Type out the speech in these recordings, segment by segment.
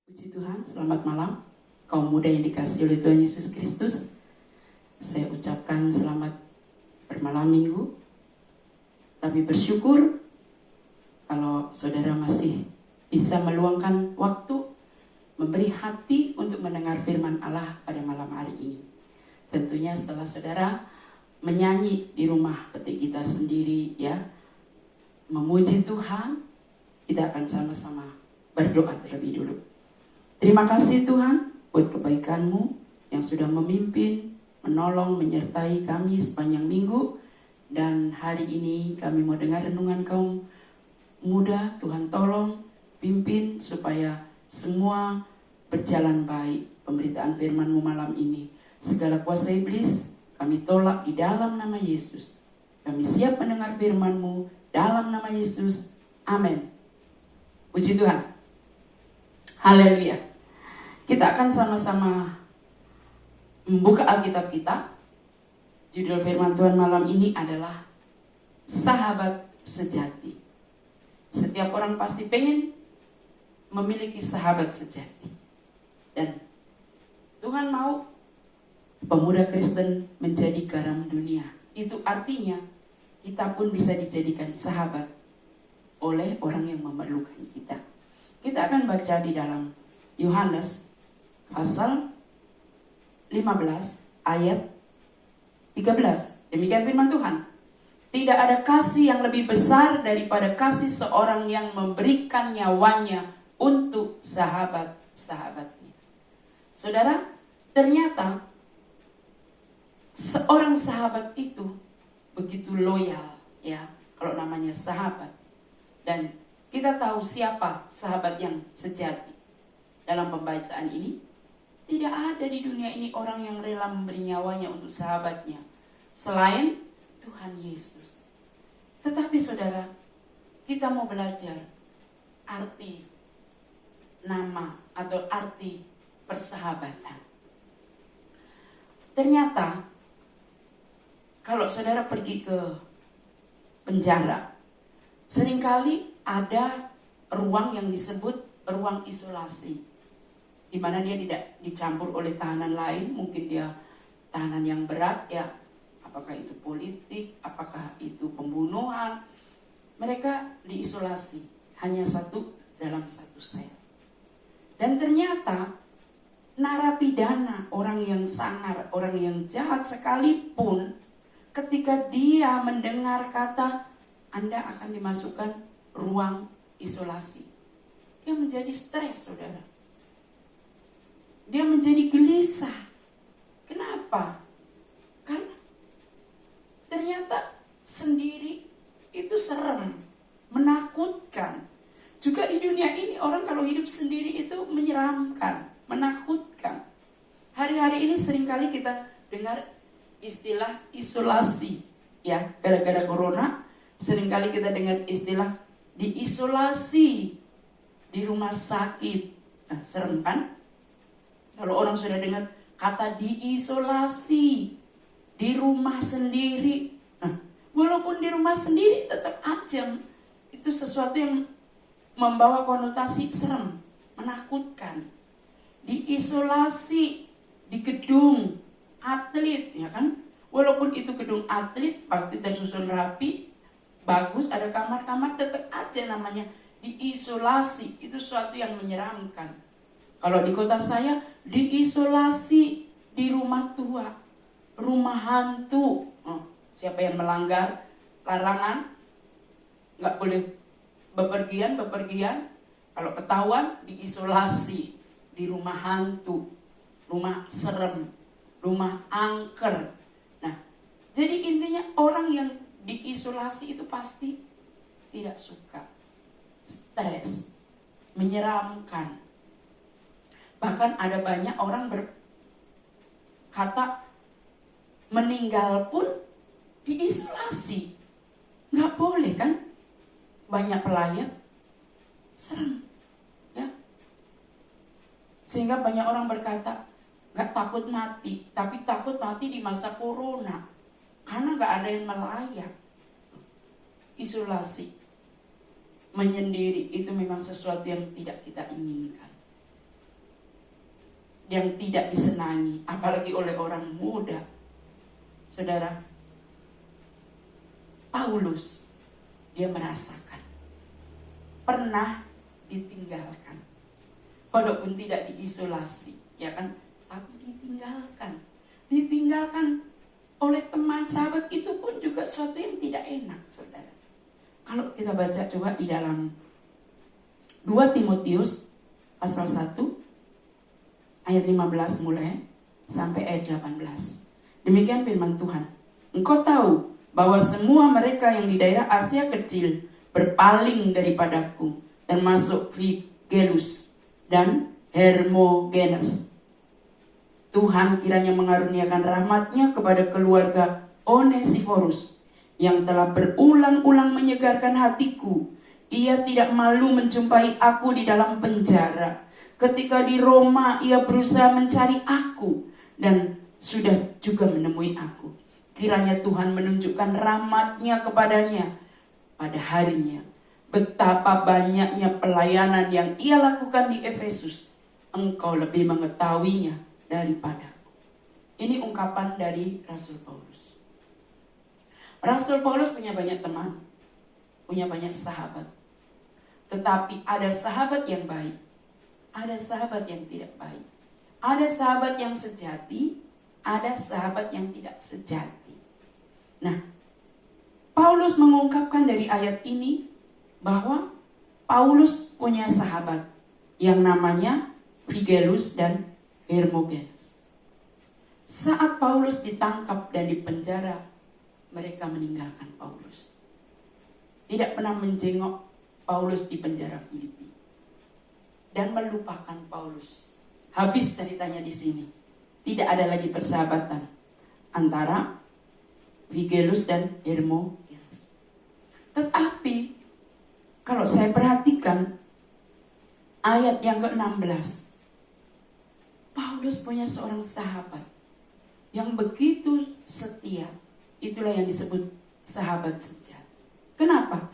Puji Tuhan, selamat malam kaum muda yang dikasihi oleh Tuhan Yesus Kristus. Saya ucapkan selamat bermalam minggu. Tapi bersyukur kalau saudara masih bisa meluangkan waktu, memberi hati untuk mendengar firman Allah pada malam hari ini. Tentunya setelah saudara menyanyi di rumah petik gitar sendiri ya, memuji Tuhan, kita akan sama-sama berdoa terlebih dulu. Terima kasih Tuhan buat kebaikan-Mu yang sudah memimpin, menolong, menyertai kami sepanjang minggu. Dan hari ini kami mau dengar renungan kaum muda. Tuhan tolong pimpin supaya semua berjalan baik pemberitaan firman-Mu malam ini. Segala kuasa iblis kami tolak di dalam nama Yesus. Kami siap mendengar firman-Mu dalam nama Yesus. Amin. Puji Tuhan. Haleluya. Kita akan sama-sama membuka Alkitab kita. Judul firman Tuhan malam ini adalah sahabat sejati. Setiap orang pasti pengen memiliki sahabat sejati. Dan Tuhan mau pemuda Kristen menjadi garam dunia. Itu artinya kita pun bisa dijadikan sahabat oleh orang yang memerlukan kita. Kita akan baca di dalam Yohanes pasal 15 ayat 13. Demikian firman Tuhan. Tidak ada kasih yang lebih besar daripada kasih seorang yang memberikan nyawanya untuk sahabat-sahabatnya. Saudara, ternyata seorang sahabat itu begitu loyal ya, kalau namanya sahabat. Dan kita tahu siapa sahabat yang sejati. Dalam pembacaan ini, tidak ada di dunia ini orang yang rela memberi nyawanya untuk sahabatnya selain Tuhan Yesus. Tetapi saudara, kita mau belajar arti nama atau arti persahabatan. Ternyata kalau saudara pergi ke penjara, seringkali ada ruang yang disebut ruang isolasi, di mana dia tidak dicampur oleh tahanan lain. Mungkin dia tahanan yang berat ya, apakah itu politik, apakah itu pembunuhan. Mereka diisolasi hanya dalam satu sel. Dan ternyata narapidana, orang yang sangar, orang yang jahat sekalipun, ketika dia mendengar kata Anda akan dimasukkan ruang isolasi, dia menjadi stres, saudara. Dia menjadi gelisah. Kenapa? Karena ternyata sendiri itu serem, menakutkan. Juga di dunia ini orang kalau hidup sendiri itu menyeramkan, menakutkan. Hari-hari ini seringkali kita dengar istilah isolasi. Ya, gara-gara corona seringkali kita dengar istilah diisolasi di rumah sakit. Nah, serem kan? Kalau orang sudah dengar kata diisolasi di rumah sendiri. Nah, walaupun di rumah sendiri tetap aja itu sesuatu yang membawa konotasi serem, menakutkan. Diisolasi di gedung atlet, ya kan? Walaupun itu gedung atlet pasti tersusun rapi, bagus, ada kamar-kamar, tetap aja namanya diisolasi. Itu sesuatu yang menyeramkan. Kalau di kota saya, diisolasi di rumah tua, rumah hantu. Siapa yang melanggar larangan, nggak boleh bepergian. Kalau ketahuan, diisolasi di rumah hantu, rumah serem, rumah angker. Nah, jadi intinya orang yang diisolasi itu pasti tidak suka, stres, menyeramkan. Bahkan ada banyak orang berkata meninggal pun diisolasi. Nggak boleh kan? Banyak pelayat, serem, ya. Sehingga banyak orang berkata nggak takut mati, tapi takut mati di masa corona. Karena nggak ada yang melayat. Isolasi, menyendiri itu memang sesuatu yang tidak kita inginkan. yang tidak disenangi, apalagi oleh orang muda. Saudara, Paulus, dia merasakan pernah ditinggalkan, walaupun tidak diisolasi, ya kan, tapi ditinggalkan oleh teman sahabat. Itu pun juga sesuatu yang tidak enak, saudara. Kalau kita baca coba di dalam 2 Timotius pasal 1 ayat 15 mulai sampai ayat 18. Demikian firman Tuhan. Engkau tahu bahwa semua mereka yang di daerah Asia kecil berpaling daripadaku, termasuk Figelus dan Hermogenes. Tuhan kiranya mengaruniakan rahmat-Nya kepada keluarga Onesiforus yang telah berulang-ulang menyegarkan hatiku. Ia tidak malu menjumpai aku di dalam penjara. Ketika di Roma ia berusaha mencari aku dan sudah juga menemui aku. Kiranya Tuhan menunjukkan rahmat-Nya kepadanya pada harinya. Betapa banyaknya pelayanan yang ia lakukan di Efesus, engkau lebih mengetahuinya daripadaku. Ini ungkapan dari Rasul Paulus. Rasul Paulus punya banyak teman, punya banyak sahabat. Tetapi ada sahabat yang baik, ada sahabat yang tidak baik. Ada sahabat yang sejati, ada sahabat yang tidak sejati. Nah, Paulus mengungkapkan dari ayat ini bahwa Paulus punya sahabat yang namanya Figelus dan Hermogenes. Saat Paulus ditangkap dan dipenjara, mereka meninggalkan Paulus. Tidak pernah menjenguk Paulus di penjara Filipi dan melupakan Paulus. Habis ceritanya di sini. Tidak ada lagi persahabatan antara Figelus dan Hermogenes. Tetapi kalau saya perhatikan ayat yang ke-16, Paulus punya seorang sahabat yang begitu setia. Itulah yang disebut sahabat sejati. Kenapa?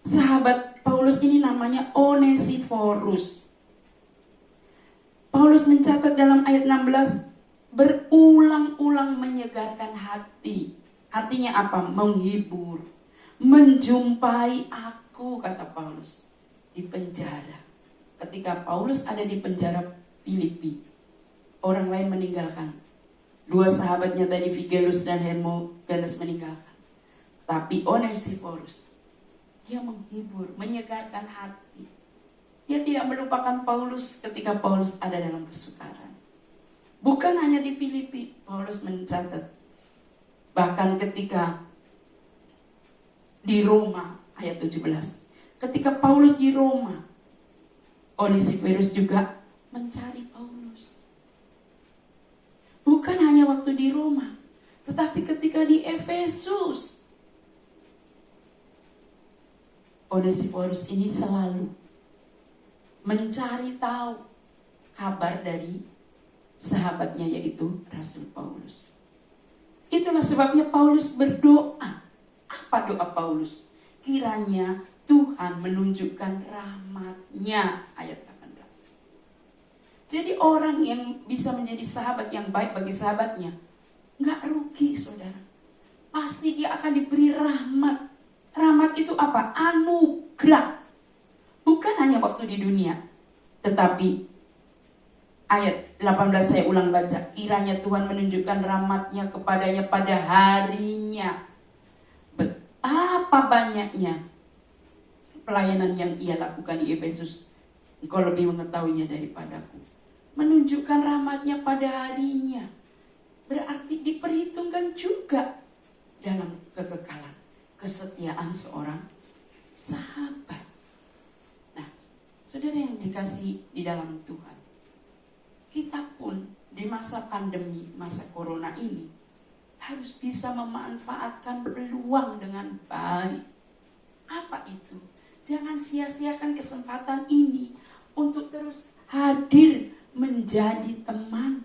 Sahabat Paulus ini namanya Onesiforus. Paulus mencatat dalam ayat 16, berulang-ulang menyegarkan hati. Artinya apa? Menghibur. Menjumpai aku, kata Paulus, di penjara. Ketika Paulus ada di penjara Filipi, orang lain meninggalkan. 2 sahabatnya tadi, Figelus dan Hermogenes, meninggalkan. Tapi Onesiforus, dia menghibur, menyegarkan hati. Dia tidak melupakan Paulus ketika Paulus ada dalam kesukaran. Bukan hanya di Filipi, Paulus mencatat. Bahkan ketika di Roma, ayat 17. Ketika Paulus di Roma, Onesiforus juga mencari Paulus. Bukan hanya waktu di Roma, tetapi ketika di Efesus, Onesiforus ini selalu mencari tahu kabar dari sahabatnya, yaitu Rasul Paulus. Itulah sebabnya Paulus berdoa. Apa doa Paulus? Kiranya Tuhan menunjukkan rahmat-Nya, ayat 18. Jadi orang yang bisa menjadi sahabat yang baik bagi sahabatnya, gak rugi, saudara. Pasti dia akan diberi rahmat. Rahmat itu apa? Anugerah. Bukan hanya waktu di dunia, tetapi ayat 18 saya ulang baca. Kiranya Tuhan menunjukkan rahmat-Nya kepadanya pada harinya. Betapa banyaknya pelayanan yang ia lakukan di Efesus, engkau lebih mengetahuinya daripadaku. Menunjukkan rahmat-Nya pada harinya, berarti diperhitungkan juga dalam kekekalan, kesetiaan seorang sahabat. Nah, saudara yang dikasihi di dalam Tuhan, kita pun di masa pandemi, masa corona ini, harus bisa memanfaatkan peluang dengan baik. Apa itu? Jangan sia-siakan kesempatan ini untuk terus hadir menjadi teman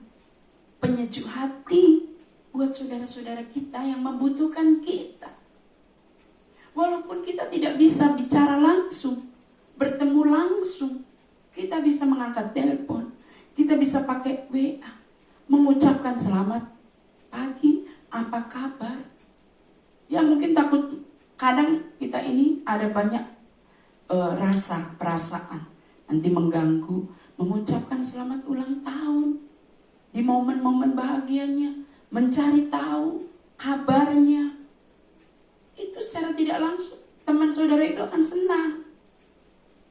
penyejuk hati buat saudara-saudara kita yang membutuhkan kita. Walaupun kita tidak bisa bicara langsung, bertemu langsung, kita bisa mengangkat telepon, Kita bisa pakai WA, mengucapkan selamat pagi, apa kabar. Ya mungkin takut, kadang kita ini ada banyak rasa, perasaan, nanti mengganggu, mengucapkan selamat ulang tahun. Di momen-momen bahagianya, mencari tahu kabarnya. Itu secara tidak langsung, teman saudara itu akan senang,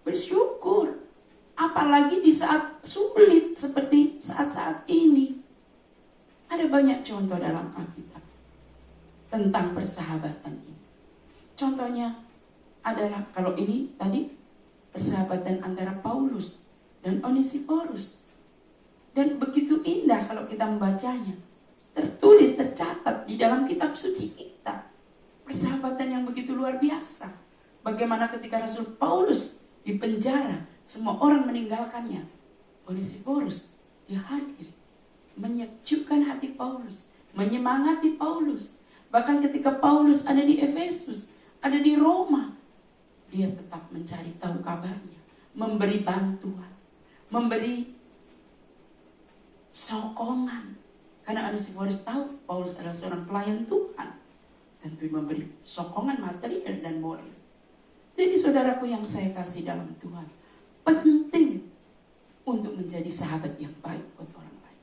bersyukur. Apalagi di saat sulit seperti saat-saat ini. Ada banyak contoh dalam Alkitab tentang persahabatan ini. Contohnya adalah kalau ini tadi persahabatan antara Paulus dan Onesiphorus. Dan begitu indah kalau kita membacanya. Tertulis, tercatat di dalam kitab suci kita. Persahabatan yang begitu luar biasa. Bagaimana ketika Rasul Paulus di penjara, semua orang meninggalkannya. Onesiphorus, dia hadir. Menyejukkan hati Paulus. Menyemangati Paulus. Bahkan ketika Paulus ada di Efesus, ada di Roma, dia tetap mencari tahu kabarnya. Memberi bantuan. Memberi sokongan. Karena Onesiphorus tahu Paulus adalah seorang pelayan Tuhan. Tentu memberi sokongan material dan moral. Jadi saudaraku yang saya kasih dalam Tuhan, penting untuk menjadi sahabat yang baik buat orang lain.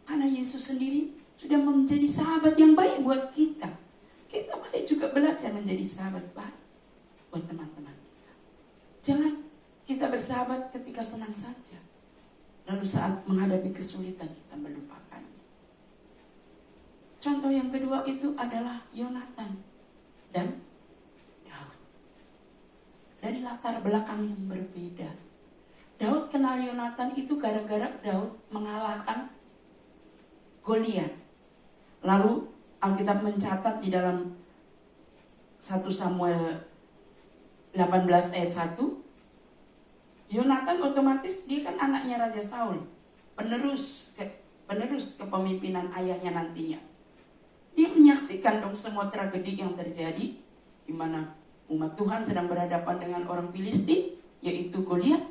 Karena Yesus sendiri sudah menjadi sahabat yang baik buat kita. Kita mari juga belajar menjadi sahabat baik buat teman-teman kita. Jangan kita bersahabat ketika senang saja. Lalu saat menghadapi kesulitan kita melupakannya. Contoh yang kedua itu adalah Yonatan dan Daud. Dari latar belakang yang berbeda. Daud kenal Yonatan itu gara-gara Daud mengalahkan Goliat. Lalu Alkitab mencatat di dalam 1 Samuel 18 ayat 1, Yonatan otomatis dia kan anaknya Raja Saul, penerus kepemimpinan ayahnya nantinya. Dia menyaksikan dong semua tragedi yang terjadi, di mana umat Tuhan sedang berhadapan dengan orang Filistin, yaitu Goliat.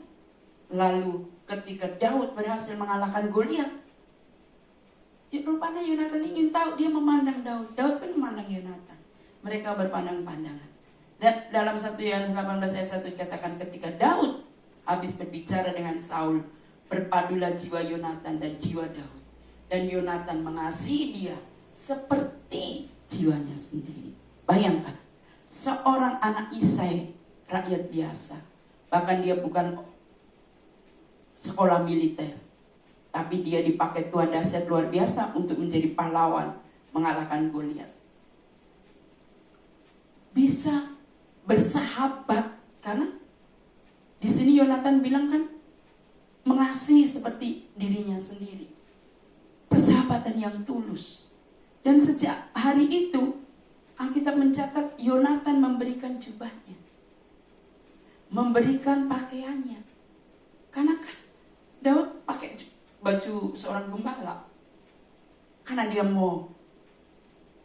Lalu ketika Daud berhasil mengalahkan Goliat, rupanya Yonatan ingin tahu, dia memandang Daud. Daud pun memandang Yonatan. Mereka berpandang-pandangan. Dan dalam 1 Yohanes 18 ayat 1 dikatakan ketika Daud habis berbicara dengan Saul, berpadulah jiwa Yonatan dan jiwa Daud. Dan Yonatan mengasihi dia seperti jiwanya sendiri. Bayangkan, seorang anak Isai, rakyat biasa. Bahkan dia bukan sekolah militer. Tapi dia dipakai Tuhan dahsyat luar biasa untuk menjadi pahlawan mengalahkan Goliat. Bisa bersahabat karena di sini Yonatan bilang kan mengasihi seperti dirinya sendiri. Persahabatan yang tulus. Dan sejak hari itu Alkitab mencatat Yonatan memberikan jubahnya. Memberikan pakaiannya. Karena kan Daud pakai baju seorang gembala. Karena dia mau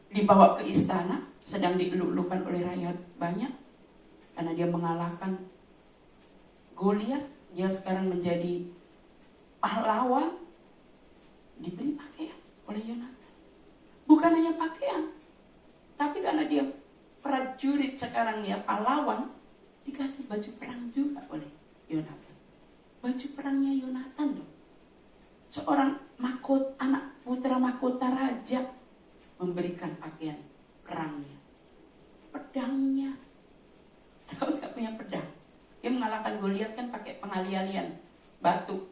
dibawa ke istana, sedang dieluk-elukan oleh rakyat banyak. Karena dia mengalahkan Goliat, dia sekarang menjadi pahlawan, diberi pakaian oleh Yonatan. Bukan hanya pakaian, tapi karena dia prajurit sekarang dia pahlawan, dikasih baju perang juga oleh Yonatan. Baju perangnya Yonatan dong. Seorang anak putra mahkota raja memberikan pakaian perangnya. Pedangnya, Daud gak punya pedang. Dia mengalahkan Goliat kan pakai pengali-alian batu.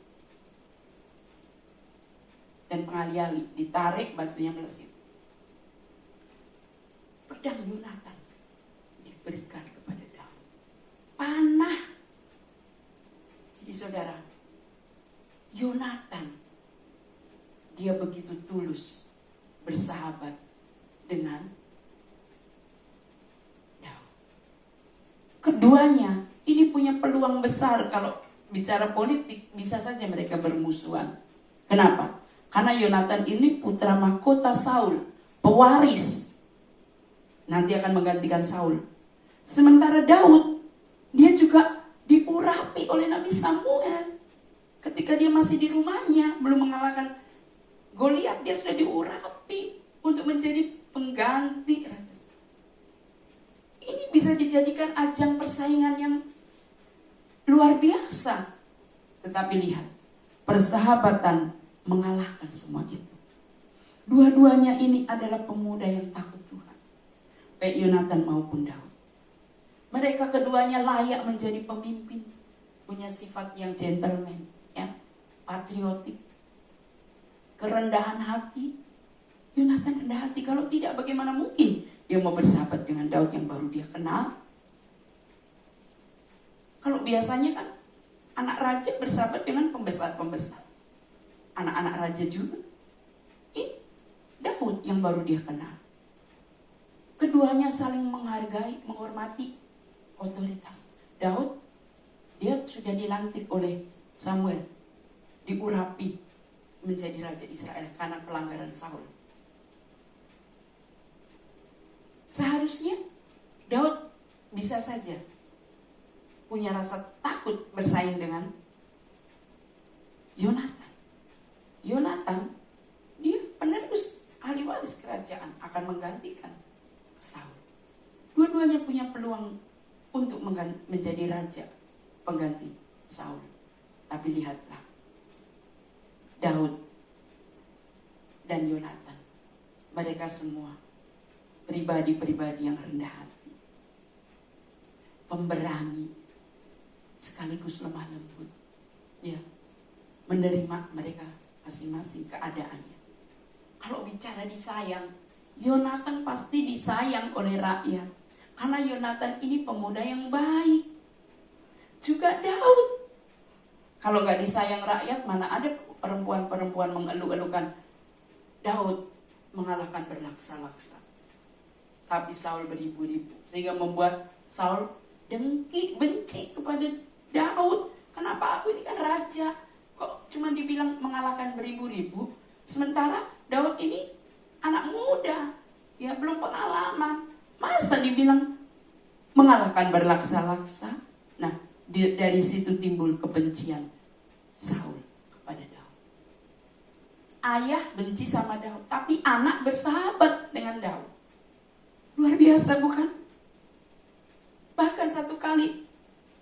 Dan pengali-ali ditarik, batunya melesit. Pedang Yonatan diberikan kepada Daud. Panah. Jadi saudara, Yonatan dia begitu tulus bersahabat dengan Daud. Keduanya ini punya peluang besar kalau bicara politik, bisa saja mereka bermusuhan. Kenapa? Karena Yonatan ini putra mahkota Saul, pewaris. Nanti akan menggantikan Saul. Sementara Daud, dia juga diurapi oleh Nabi Samuel. Ketika dia masih di rumahnya, belum mengalahkan Goliat, dia sudah diurapi untuk menjadi pengganti Raja Saul. Ini bisa dijadikan ajang persaingan yang luar biasa. Tetapi lihat, persahabatan mengalahkan semua itu. Dua-duanya ini adalah pemuda yang takut Tuhan, baik Yonatan maupun Daud. Mereka keduanya layak menjadi pemimpin, punya sifat yang gentleman, ya, patriotik, kerendahan hati. Yonatan rendah hati. Kalau tidak, bagaimana mungkin dia mau bersahabat dengan Daud yang baru dia kenal? Kalau biasanya kan anak raja bersahabat dengan pembesar-pembesar, anak-anak raja juga. Ini Daud yang baru dia kenal. Keduanya saling menghargai, menghormati otoritas. Daud, dia sudah dilantik oleh Samuel, diurapi menjadi Raja Israel karena pelanggaran Saul. Seharusnya Daud bisa saja punya rasa takut bersaing dengan Yonatan. Yonatan, dia penerus ahli waris kerajaan, akan menggantikan Saul. Dua-duanya punya peluang untuk menjadi raja pengganti Saul. Tapi lihatlah, Daud dan Yonatan, mereka semua pribadi-pribadi yang rendah hati, pemberani, sekaligus lemah lembut, ya, menerima mereka masing-masing keadaannya. Kalau bicara disayang, Yonatan pasti disayang oleh rakyat, karena Yonatan ini pemuda yang baik. Juga Daud, kalau nggak disayang rakyat, mana ada perempuan-perempuan mengeluh-elukan Daud mengalahkan berlaksa-laksa, tapi Saul beribu-ribu, sehingga membuat Saul dengki, benci kepada Daud. Kenapa aku ini kan raja, kok cuma dibilang mengalahkan beribu-ribu, sementara Daud ini anak muda, ya belum pengalaman, masa dibilang mengalahkan berlaksa-laksa? Nah, dari situ timbul kebencian Saul kepada Daud. Ayah benci sama Daud, tapi anak bersahabat dengan Daud. Luar biasa bukan? Bahkan satu kali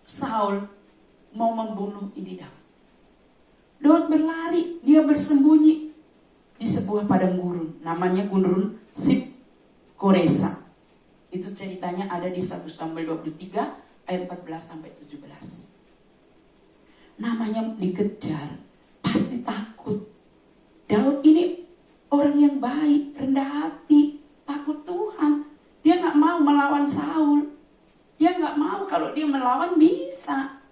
Saul mau membunuh ini Daud. Daud berlari, dia bersembunyi di sebuah padang gurun, namanya gurun Sib Koresa. Itu ceritanya ada di 1 Samuel 23 ayat 14 sampai 17. Namanya dikejar, pasti takut. Daud ini orang yang baik, rendah hati, takut Tuhan. Dia gak mau melawan Saul. Dia gak mau, kalau dia melawan bisa.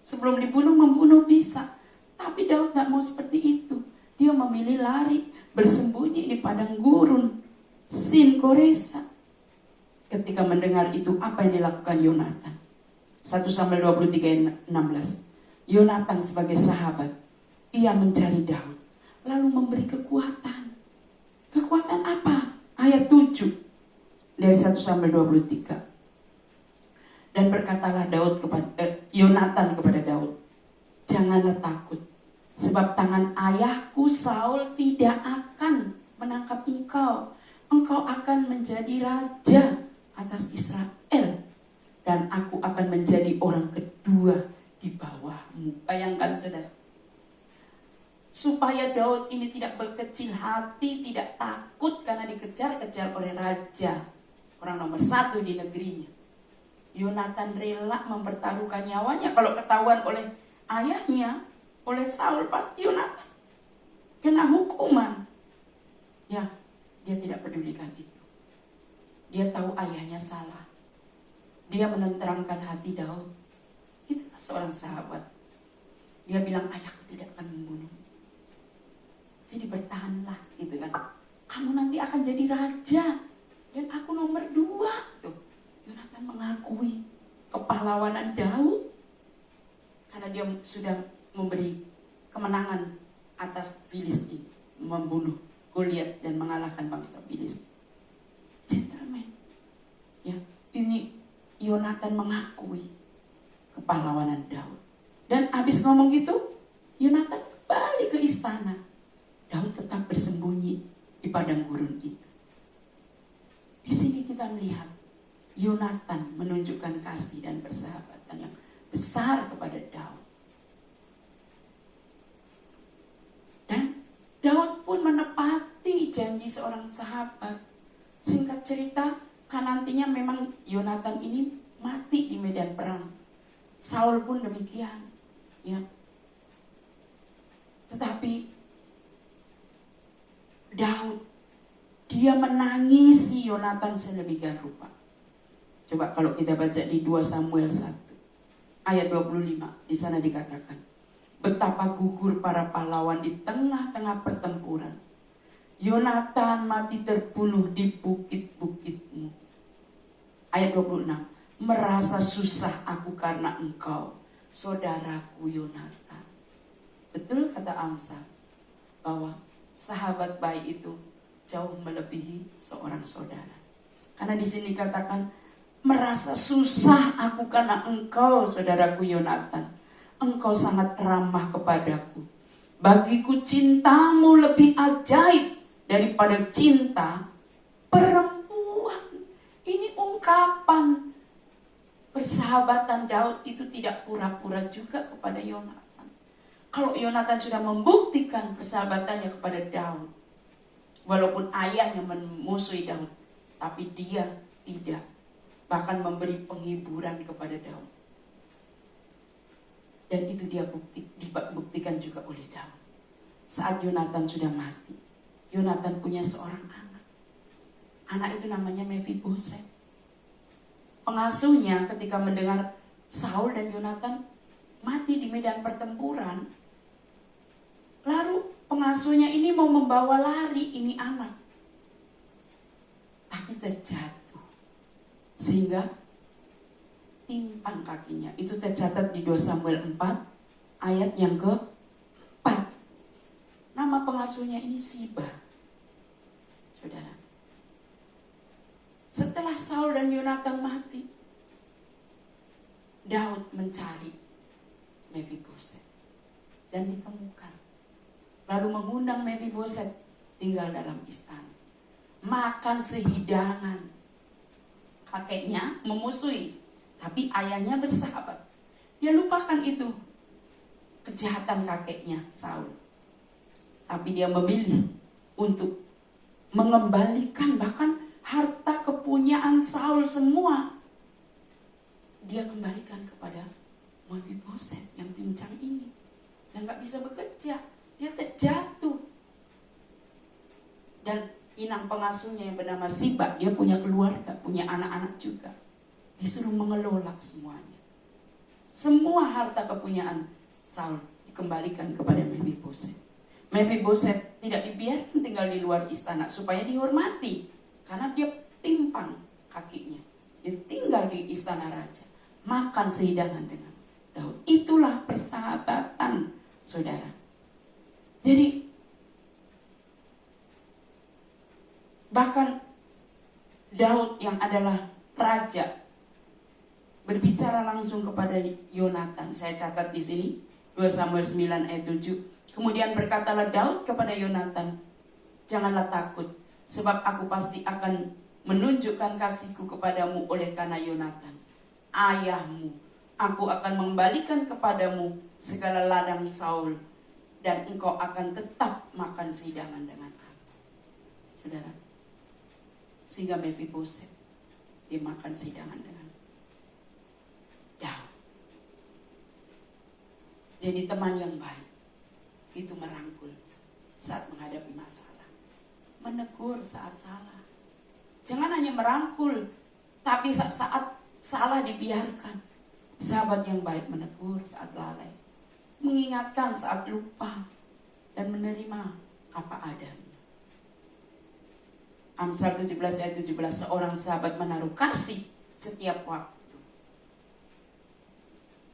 Sebelum dibunuh, membunuh bisa. Tapi Daud gak mau seperti itu. Dia memilih lari, bersembunyi di padang gurun Sin Koresa. Ketika mendengar itu, apa yang dilakukan Yonatan? 1 Samuel 23 ayat 16. Yonatan sebagai sahabat, ia mencari Daud, lalu memberi kekuatan. Kekuatan apa? Ayat 7 dari 1 Samuel 23. Dan berkatalah Yonatan kepada Daud, janganlah takut, sebab tangan ayahku Saul tidak akan menangkap engkau. Engkau akan menjadi raja atas Israel, dan aku akan menjadi orang kedua di bawahmu. Bayangkan saudara, supaya Daud ini tidak berkecil hati, tidak takut karena dikejar-kejar oleh raja, orang nomor 1 di negerinya. Yonatan rela mempertaruhkan nyawanya. Kalau ketahuan oleh ayahnya, oleh Saul, pasti Yonatan kena hukuman. Ya, dia tidak pedulikan itu. Dia tahu ayahnya salah. Dia menenteramkan hati Daud. Itulah seorang sahabat. Dia bilang, ayahku tidak akan membunuh. Jadi bertahanlah, gitu kan. Kamu nanti akan jadi raja, dan aku nomor 2. Tuh, Yonatan mengakui kepahlawanan Daud karena dia sudah memberi kemenangan atas Filistin, membunuh Goliat dan mengalahkan bangsa Filistin. Gentleman, ya, ini Yonatan mengakui kepahlawanan Daud. Dan habis ngomong gitu, Yonatan kembali ke istana. Daud tetap bersembunyi di padang gurun itu. Di sini kita melihat Yonatan menunjukkan kasih dan persahabatan yang besar kepada Daud. Dan Daud pun menepati janji seorang sahabat. Singkat cerita, kan nantinya memang Yonatan ini mati di medan perang. Saul pun demikian, ya. Tetapi Daud, dia menangisi Yonatan sedemikian rupa. Coba kalau kita baca di 2 Samuel 1 ayat 25, di sana dikatakan, betapa gugur para pahlawan di tengah-tengah pertempuran. Yonatan mati terbunuh di bukit-bukitmu. Ayat 26, merasa susah aku karena engkau, saudaraku Yonatan. Betul kata Amsal, bahwa sahabat baik itu jauh melebihi seorang saudara. Karena di sini dikatakan, merasa susah aku karena engkau, saudaraku Yonatan. Engkau sangat ramah kepadaku. Bagiku cintamu lebih ajaib daripada cinta perempuan. Ini ungkapan persahabatan Daud itu tidak pura-pura juga kepada Yonatan. Kalau Yonatan sudah membuktikan persahabatannya kepada Daud, walaupun ayahnya memusuhi Daud, tapi dia tidak, bahkan memberi penghiburan kepada Daud. Dan itu dia dibuktikan juga oleh Daud. Saat Yonatan sudah mati, Yonatan punya seorang anak. Anak itu namanya Mephiboset. Pengasuhnya ketika mendengar Saul dan Yonatan mati di medan pertempuran, lalu pengasuhnya ini mau membawa lari ini anak, tapi terjatuh sehingga timpang kakinya. Itu tercatat di 2 Samuel 4 ayat yang ke-4. Nama pengasuhnya ini Siba. Saudara, setelah Saul dan Yonatan mati, Daud mencari Mephiboset dan ditemukan. Lalu mengundang Mephiboset tinggal dalam istana, makan sehidangan. Kakeknya memusuhi, tapi ayahnya bersahabat. Dia lupakan itu kejahatan kakeknya Saul, tapi dia memilih untuk mengembalikan bahkan harta kepunyaan Saul semua. Dia kembalikan kepada Mephiboset yang pincang ini, yang gak bisa bekerja. Dia terjatuh. Dan inang pengasuhnya yang bernama Siba, dia punya keluarga, punya anak-anak juga. Disuruh mengelola semuanya. Semua harta kepunyaan Saul dikembalikan kepada Mephiboset. Mephiboset tidak dibiarkan tinggal di luar istana supaya dihormati, karena dia timpang kakinya. Dia tinggal di istana raja, makan sehidangan dengan Daud. Itulah persahabatan, saudara. Jadi bahkan Daud yang adalah raja berbicara langsung kepada Yonatan. Saya catat di sini 2 Samuel 9 ayat 7. Kemudian berkatalah Daud kepada Yonatan, janganlah takut, sebab aku pasti akan menunjukkan kasihku kepadamu oleh karena Yonatan, ayahmu. Aku akan mengembalikan kepadamu segala ladang Saul, dan engkau akan tetap makan sehidangan dengan aku. Saudara, sehingga Mephiboset dimakan sehidangan dengan Daud. Jadi teman yang baik itu merangkul saat menghadapi masalah, menegur saat salah. Jangan hanya merangkul, tapi saat salah dibiarkan. Sahabat yang baik menegur saat lalai, mengingatkan saat lupa, dan menerima apa adanya. Amsal 17 ayat 17, seorang sahabat menaruh kasih setiap waktu.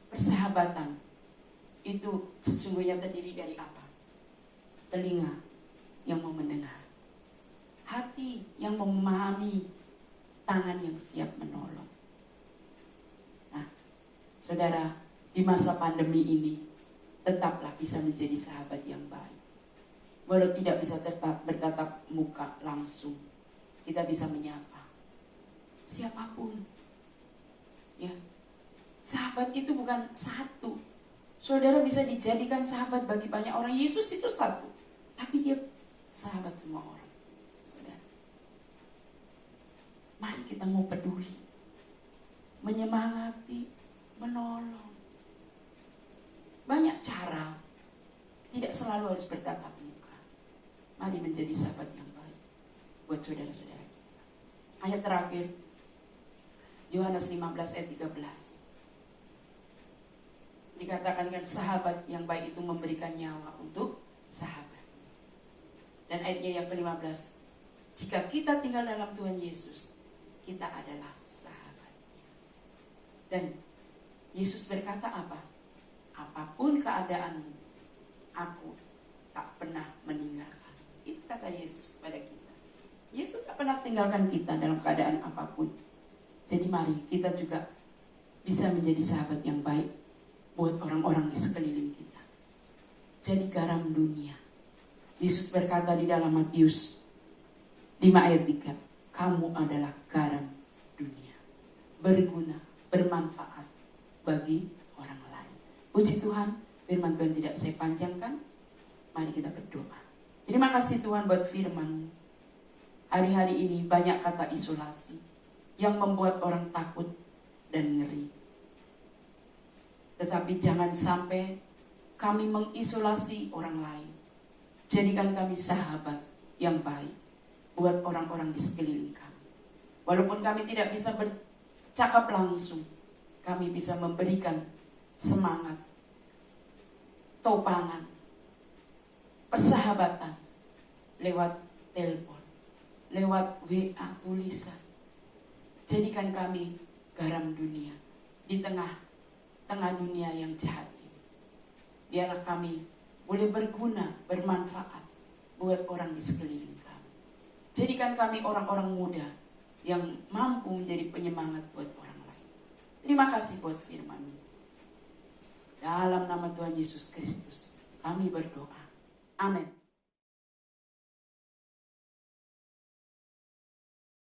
Persahabatan itu sesungguhnya terdiri dari apa? Telinga yang mau mendengar, hati yang mau memahami, tangan yang siap menolong. Nah, saudara, di masa pandemi ini tetaplah bisa menjadi sahabat yang baik. Walau tidak bisa bertatap muka langsung, kita bisa menyapa siapapun. Ya, sahabat itu bukan satu. Saudara bisa dijadikan sahabat bagi banyak orang. Yesus itu satu, tapi dia sahabat semua orang. Saudara, mari kita mau peduli, menyemangati, menolong. Banyak cara, tidak selalu harus bertatap muka. Mari menjadi sahabat yang baik buat saudara-saudara kita. Ayat terakhir, Yohanes 15 ayat 13. Dikatakan kan, sahabat yang baik itu memberikan nyawa untuk sahabat. Dan ayatnya yang ke-15, jika kita tinggal dalam Tuhan Yesus, kita adalah sahabatnya. Dan Yesus berkata apa? Apapun keadaanmu, aku tak pernah meninggalkan. Itu kata Yesus kepada kita. Yesus tak pernah tinggalkan kita dalam keadaan apapun. Jadi mari kita juga bisa menjadi sahabat yang baik buat orang-orang di sekeliling kita. Jadi garam dunia. Yesus berkata di dalam Matius 5 ayat 3, kamu adalah garam dunia, berguna, bermanfaat bagi orang lain. Puji Tuhan, firman Tuhan tidak saya panjangkan. Mari kita berdoa. Terima kasih Tuhan buat firman. Hari-hari ini banyak kata isolasi yang membuat orang takut dan ngeri. Tetapi jangan sampai kami mengisolasi orang lain. Jadikan kami sahabat yang baik buat orang-orang di sekeliling kami. Walaupun kami tidak bisa bercakap langsung, kami bisa memberikan semangat, topangan, persahabatan lewat telepon, lewat WA tulisan. Jadikan kami garam dunia di tengah dunia yang jahat ini. Biarlah kami boleh berguna, bermanfaat buat orang di sekeliling kami. Jadikan kami orang-orang muda yang mampu menjadi penyemangat buat orang lain. Terima kasih buat firman-Mu. Dalam nama Tuhan Yesus Kristus kami berdoa. Amin.